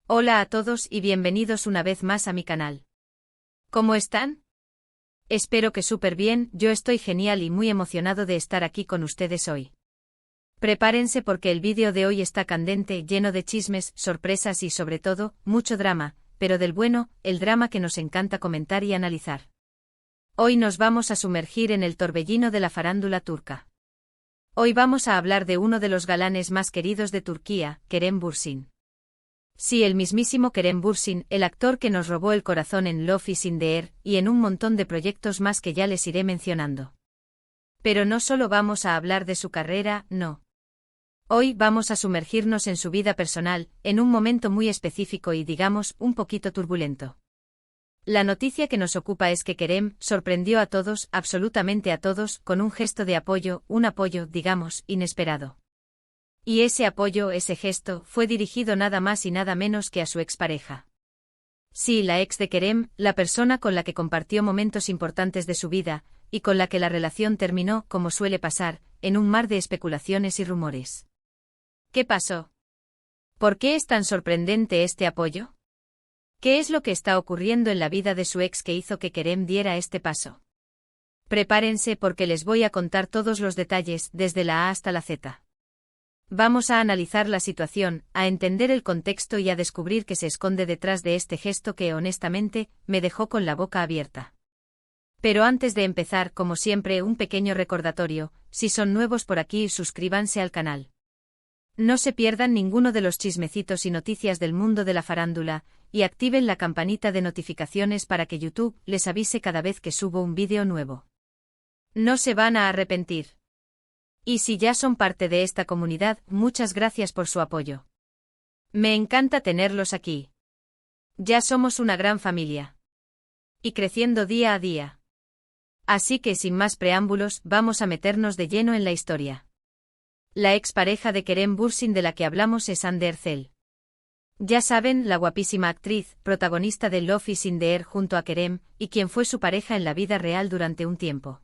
Hola a todos y bienvenidos una vez más a mi canal. ¿Cómo están? Espero que súper bien, yo estoy genial y muy emocionado de estar aquí con ustedes hoy. Prepárense porque el vídeo de hoy está candente, lleno de chismes, sorpresas y sobre todo, mucho drama, pero del bueno, el drama que nos encanta comentar y analizar. Hoy nos vamos a sumergir en el torbellino de la farándula turca. Hoy vamos a hablar de uno de los galanes más queridos de Turquía, Kerem Bürsin. Sí, el mismísimo Kerem Bürsin, el actor que nos robó el corazón en Love is in the Air, y en un montón de proyectos más que ya les iré mencionando. Pero no solo vamos a hablar de su carrera, no. Hoy vamos a sumergirnos en su vida personal, en un momento muy específico y digamos, un poquito turbulento. La noticia que nos ocupa es que Kerem sorprendió a todos, absolutamente a todos, con un gesto de apoyo, un apoyo, digamos, inesperado. Y ese apoyo, ese gesto, fue dirigido nada más y nada menos que a su expareja. Sí, la ex de Kerem, la persona con la que compartió momentos importantes de su vida, y con la que la relación terminó, como suele pasar, en un mar de especulaciones y rumores. ¿Qué pasó? ¿Por qué es tan sorprendente este apoyo? ¿Qué es lo que está ocurriendo en la vida de su ex que hizo que Kerem diera este paso? Prepárense porque les voy a contar todos los detalles, desde la A hasta la Z. Vamos a analizar la situación, a entender el contexto y a descubrir qué se esconde detrás de este gesto que, honestamente, me dejó con la boca abierta. Pero antes de empezar, como siempre, un pequeño recordatorio: si son nuevos por aquí, suscríbanse al canal. No se pierdan ninguno de los chismecitos y noticias del mundo de la farándula, y activen la campanita de notificaciones para que YouTube les avise cada vez que subo un vídeo nuevo. No se van a arrepentir. Y si ya son parte de esta comunidad, muchas gracias por su apoyo. Me encanta tenerlos aquí. Ya somos una gran familia. Y creciendo día a día. Así que sin más preámbulos, vamos a meternos de lleno en la historia. La expareja de Kerem Bürsin de la que hablamos es Hande Erçel. Ya saben, la guapísima actriz, protagonista de Love is in the Air junto a Kerem, y quien fue su pareja en la vida real durante un tiempo.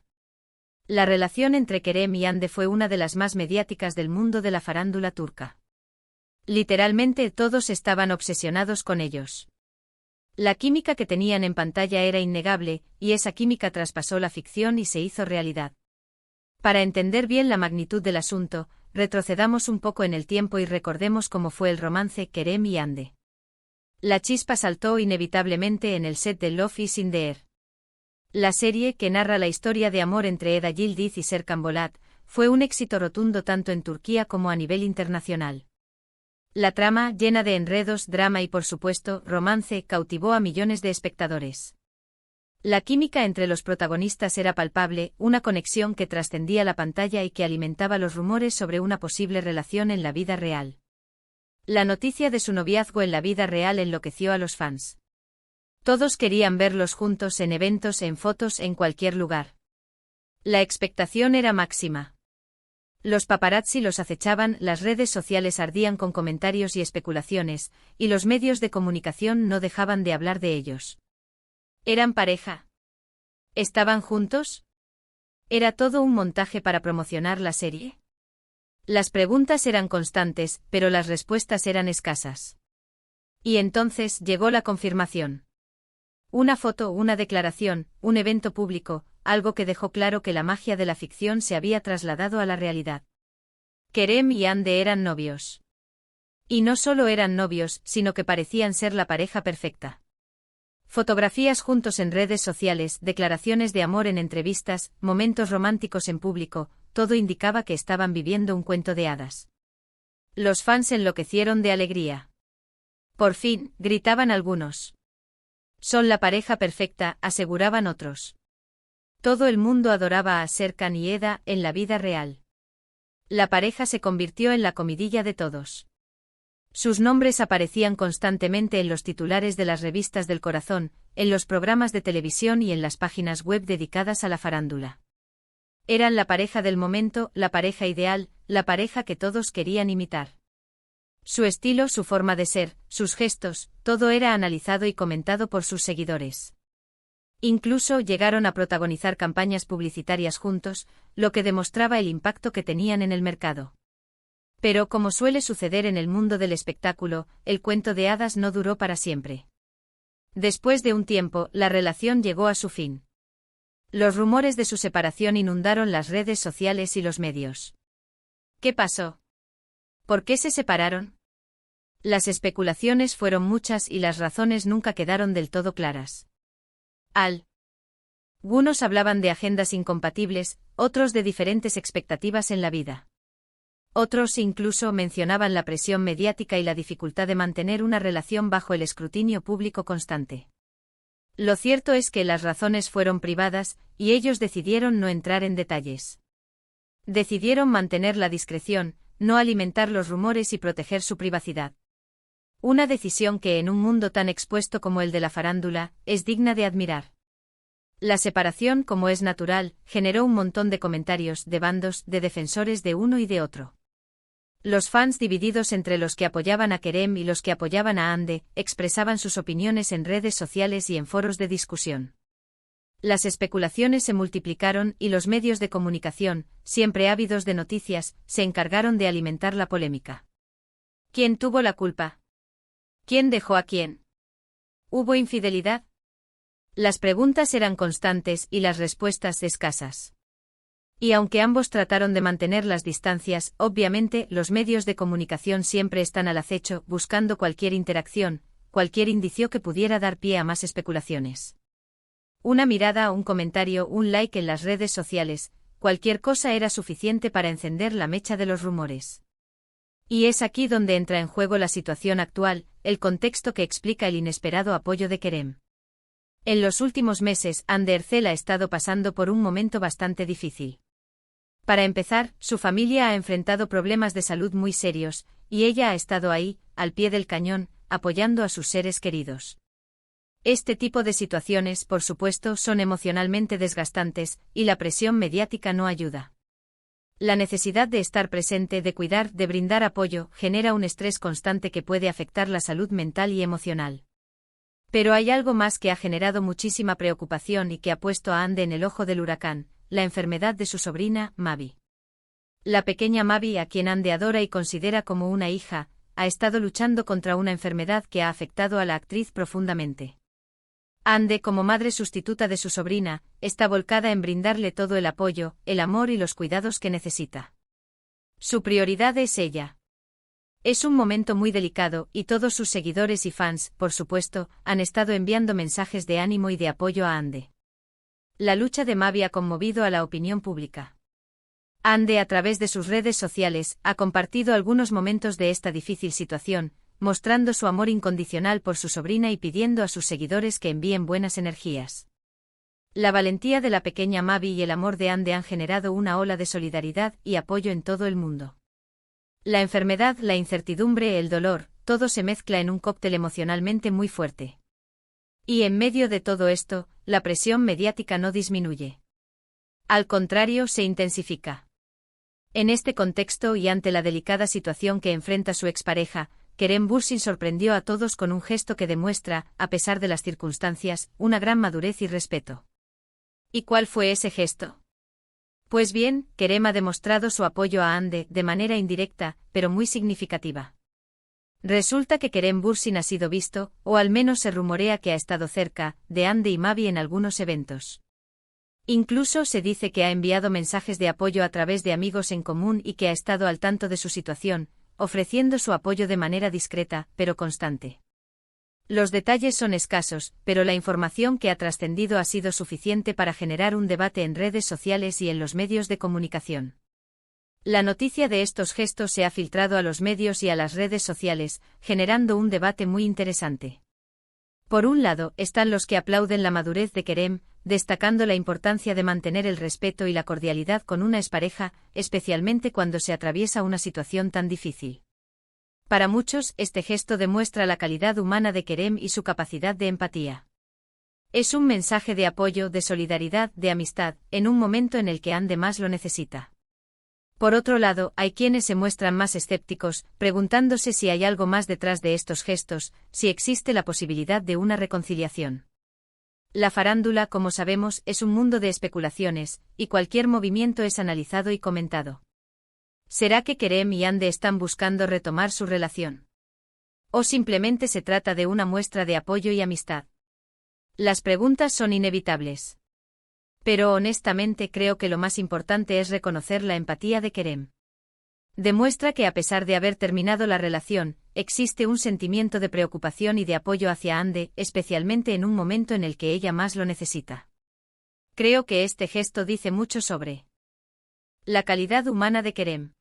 La relación entre Kerem y Hande fue una de las más mediáticas del mundo de la farándula turca. Literalmente todos estaban obsesionados con ellos. La química que tenían en pantalla era innegable, y esa química traspasó la ficción y se hizo realidad. Para entender bien la magnitud del asunto, retrocedamos un poco en el tiempo y recordemos cómo fue el romance Kerem y Hande. La chispa saltó inevitablemente en el set de Love is in the Air. La serie, que narra la historia de amor entre Eda Yildiz y Serkan Bolat, fue un éxito rotundo tanto en Turquía como a nivel internacional. La trama, llena de enredos, drama y por supuesto, romance, cautivó a millones de espectadores. La química entre los protagonistas era palpable, una conexión que trascendía la pantalla y que alimentaba los rumores sobre una posible relación en la vida real. La noticia de su noviazgo en la vida real enloqueció a los fans. Todos querían verlos juntos en eventos, en fotos, en cualquier lugar. La expectación era máxima. Los paparazzi los acechaban, las redes sociales ardían con comentarios y especulaciones, y los medios de comunicación no dejaban de hablar de ellos. ¿Eran pareja? ¿Estaban juntos? ¿Era todo un montaje para promocionar la serie? Las preguntas eran constantes, pero las respuestas eran escasas. Y entonces llegó la confirmación. Una foto, una declaración, un evento público, algo que dejó claro que la magia de la ficción se había trasladado a la realidad. Kerem y Hande eran novios. Y no solo eran novios, sino que parecían ser la pareja perfecta. Fotografías juntos en redes sociales, declaraciones de amor en entrevistas, momentos románticos en público, todo indicaba que estaban viviendo un cuento de hadas. Los fans enloquecieron de alegría. Por fin, gritaban algunos. Son la pareja perfecta, aseguraban otros. Todo el mundo adoraba a Serkan y Eda en la vida real. La pareja se convirtió en la comidilla de todos. Sus nombres aparecían constantemente en los titulares de las revistas del corazón, en los programas de televisión y en las páginas web dedicadas a la farándula. Eran la pareja del momento, la pareja ideal, la pareja que todos querían imitar. Su estilo, su forma de ser, sus gestos, todo era analizado y comentado por sus seguidores. Incluso llegaron a protagonizar campañas publicitarias juntos, lo que demostraba el impacto que tenían en el mercado. Pero, como suele suceder en el mundo del espectáculo, el cuento de hadas no duró para siempre. Después de un tiempo, la relación llegó a su fin. Los rumores de su separación inundaron las redes sociales y los medios. ¿Qué pasó? ¿Por qué se separaron? Las especulaciones fueron muchas y las razones nunca quedaron del todo claras. Algunos hablaban de agendas incompatibles, otros de diferentes expectativas en la vida. Otros incluso mencionaban la presión mediática y la dificultad de mantener una relación bajo el escrutinio público constante. Lo cierto es que las razones fueron privadas, y ellos decidieron no entrar en detalles. Decidieron mantener la discreción, no alimentar los rumores y proteger su privacidad. Una decisión que en un mundo tan expuesto como el de la farándula, es digna de admirar. La separación, como es natural, generó un montón de comentarios, de bandos, de defensores de uno y de otro. Los fans divididos entre los que apoyaban a Kerem y los que apoyaban a Hande, expresaban sus opiniones en redes sociales y en foros de discusión. Las especulaciones se multiplicaron y los medios de comunicación, siempre ávidos de noticias, se encargaron de alimentar la polémica. ¿Quién tuvo la culpa? ¿Quién dejó a quién? ¿Hubo infidelidad? Las preguntas eran constantes y las respuestas escasas. Y aunque ambos trataron de mantener las distancias, obviamente los medios de comunicación siempre están al acecho, buscando cualquier interacción, cualquier indicio que pudiera dar pie a más especulaciones. Una mirada, un comentario, un like en las redes sociales, cualquier cosa era suficiente para encender la mecha de los rumores. Y es aquí donde entra en juego la situación actual, el contexto que explica el inesperado apoyo de Kerem. En los últimos meses, Hande Erçel ha estado pasando por un momento bastante difícil. Para empezar, su familia ha enfrentado problemas de salud muy serios, y ella ha estado ahí, al pie del cañón, apoyando a sus seres queridos. Este tipo de situaciones, por supuesto, son emocionalmente desgastantes, y la presión mediática no ayuda. La necesidad de estar presente, de cuidar, de brindar apoyo, genera un estrés constante que puede afectar la salud mental y emocional. Pero hay algo más que ha generado muchísima preocupación y que ha puesto a Hande en el ojo del huracán: la enfermedad de su sobrina, Mavi. La pequeña Mavi, a quien Hande adora y considera como una hija, ha estado luchando contra una enfermedad que ha afectado a la actriz profundamente. Hande, como madre sustituta de su sobrina, está volcada en brindarle todo el apoyo, el amor y los cuidados que necesita. Su prioridad es ella. Es un momento muy delicado, y todos sus seguidores y fans, por supuesto, han estado enviando mensajes de ánimo y de apoyo a Hande. La lucha de Mavi ha conmovido a la opinión pública. Hande, a través de sus redes sociales, ha compartido algunos momentos de esta difícil situación, mostrando su amor incondicional por su sobrina y pidiendo a sus seguidores que envíen buenas energías. La valentía de la pequeña Mavi y el amor de Hande han generado una ola de solidaridad y apoyo en todo el mundo. La enfermedad, la incertidumbre, el dolor, todo se mezcla en un cóctel emocionalmente muy fuerte. Y en medio de todo esto, la presión mediática no disminuye. Al contrario, se intensifica. En este contexto y ante la delicada situación que enfrenta su expareja, Kerem Bürsin sorprendió a todos con un gesto que demuestra, a pesar de las circunstancias, una gran madurez y respeto. ¿Y cuál fue ese gesto? Pues bien, Kerem ha demostrado su apoyo a Hande, de manera indirecta, pero muy significativa. Resulta que Kerem Bürsin ha sido visto, o al menos se rumorea que ha estado cerca, de Hande y Mavi en algunos eventos. Incluso se dice que ha enviado mensajes de apoyo a través de amigos en común y que ha estado al tanto de su situación, ofreciendo su apoyo de manera discreta, pero constante. Los detalles son escasos, pero la información que ha trascendido ha sido suficiente para generar un debate en redes sociales y en los medios de comunicación. La noticia de estos gestos se ha filtrado a los medios y a las redes sociales, generando un debate muy interesante. Por un lado, están los que aplauden la madurez de Kerem, destacando la importancia de mantener el respeto y la cordialidad con una expareja, especialmente cuando se atraviesa una situación tan difícil. Para muchos, este gesto demuestra la calidad humana de Kerem y su capacidad de empatía. Es un mensaje de apoyo, de solidaridad, de amistad, en un momento en el que Hande más lo necesita. Por otro lado, hay quienes se muestran más escépticos, preguntándose si hay algo más detrás de estos gestos, si existe la posibilidad de una reconciliación. La farándula, como sabemos, es un mundo de especulaciones, y cualquier movimiento es analizado y comentado. ¿Será que Kerem y Hande están buscando retomar su relación? ¿O simplemente se trata de una muestra de apoyo y amistad? Las preguntas son inevitables. Pero honestamente creo que lo más importante es reconocer la empatía de Kerem. Demuestra que a pesar de haber terminado la relación, existe un sentimiento de preocupación y de apoyo hacia Hande, especialmente en un momento en el que ella más lo necesita. Creo que este gesto dice mucho sobre la calidad humana de Kerem.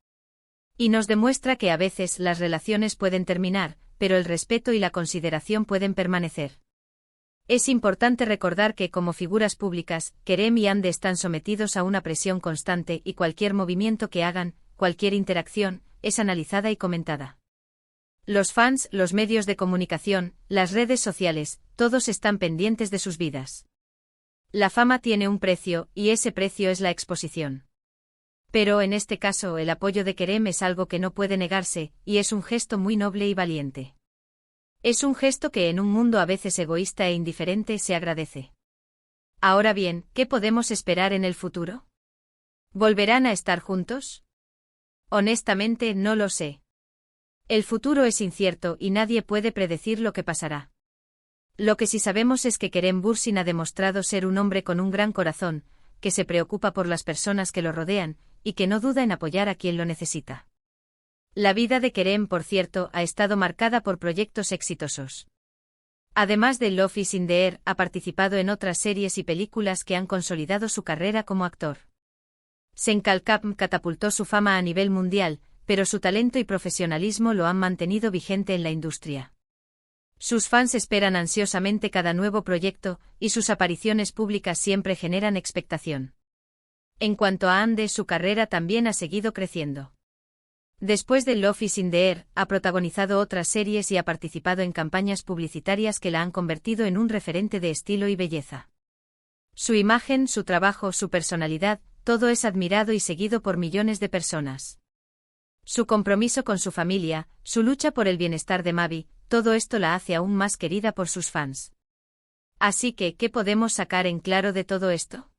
Y nos demuestra que a veces las relaciones pueden terminar, pero el respeto y la consideración pueden permanecer. Es importante recordar que como figuras públicas, Kerem y Hande están sometidos a una presión constante y cualquier movimiento que hagan, cualquier interacción, es analizada y comentada. Los fans, los medios de comunicación, las redes sociales, todos están pendientes de sus vidas. La fama tiene un precio, y ese precio es la exposición. Pero en este caso el apoyo de Kerem es algo que no puede negarse, y es un gesto muy noble y valiente. Es un gesto que en un mundo a veces egoísta e indiferente se agradece. Ahora bien, ¿qué podemos esperar en el futuro? ¿Volverán a estar juntos? Honestamente no lo sé. El futuro es incierto y nadie puede predecir lo que pasará. Lo que sí sabemos es que Kerem Bürsin ha demostrado ser un hombre con un gran corazón, que se preocupa por las personas que lo rodean, y que no duda en apoyar a quien lo necesita. La vida de Kerem, por cierto, ha estado marcada por proyectos exitosos. Además de Love is in the Air, ha participado en otras series y películas que han consolidado su carrera como actor. Senkalkam catapultó su fama a nivel mundial, pero su talento y profesionalismo lo han mantenido vigente en la industria. Sus fans esperan ansiosamente cada nuevo proyecto, y sus apariciones públicas siempre generan expectación. En cuanto a Hande, su carrera también ha seguido creciendo. Después de Love is in the Air, ha protagonizado otras series y ha participado en campañas publicitarias que la han convertido en un referente de estilo y belleza. Su imagen, su trabajo, su personalidad, todo es admirado y seguido por millones de personas. Su compromiso con su familia, su lucha por el bienestar de Mavi, todo esto la hace aún más querida por sus fans. Así que, ¿qué podemos sacar en claro de todo esto?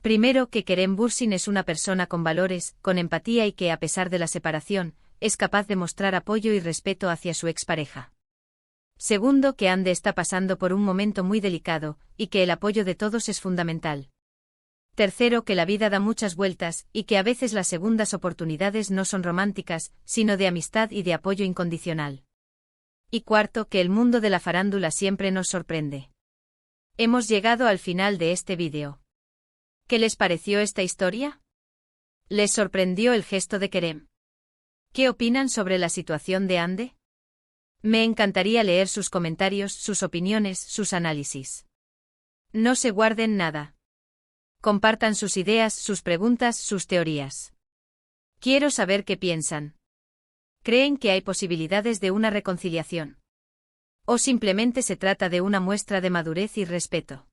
Primero, que Kerem Bürsin es una persona con valores, con empatía y que, a pesar de la separación, es capaz de mostrar apoyo y respeto hacia su expareja. Segundo, que Hande está pasando por un momento muy delicado, y que el apoyo de todos es fundamental. Tercero, que la vida da muchas vueltas, y que a veces las segundas oportunidades no son románticas, sino de amistad y de apoyo incondicional. Y cuarto, que el mundo de la farándula siempre nos sorprende. Hemos llegado al final de este vídeo. ¿Qué les pareció esta historia? ¿Les sorprendió el gesto de Kerem? ¿Qué opinan sobre la situación de Hande? Me encantaría leer sus comentarios, sus opiniones, sus análisis. No se guarden nada. Compartan sus ideas, sus preguntas, sus teorías. Quiero saber qué piensan. ¿Creen que hay posibilidades de una reconciliación? ¿O simplemente se trata de una muestra de madurez y respeto?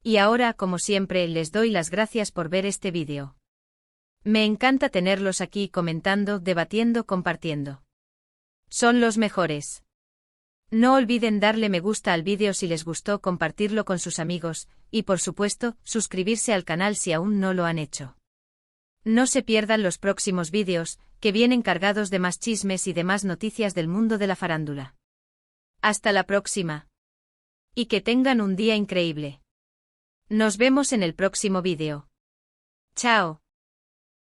Y ahora, como siempre, les doy las gracias por ver este vídeo. Me encanta tenerlos aquí comentando, debatiendo, compartiendo. Son los mejores. No olviden darle me gusta al vídeo si les gustó, compartirlo con sus amigos, y por supuesto, suscribirse al canal si aún no lo han hecho. No se pierdan los próximos vídeos, que vienen cargados de más chismes y de más noticias del mundo de la farándula. Hasta la próxima. Y que tengan un día increíble. Nos vemos en el próximo vídeo. Chao.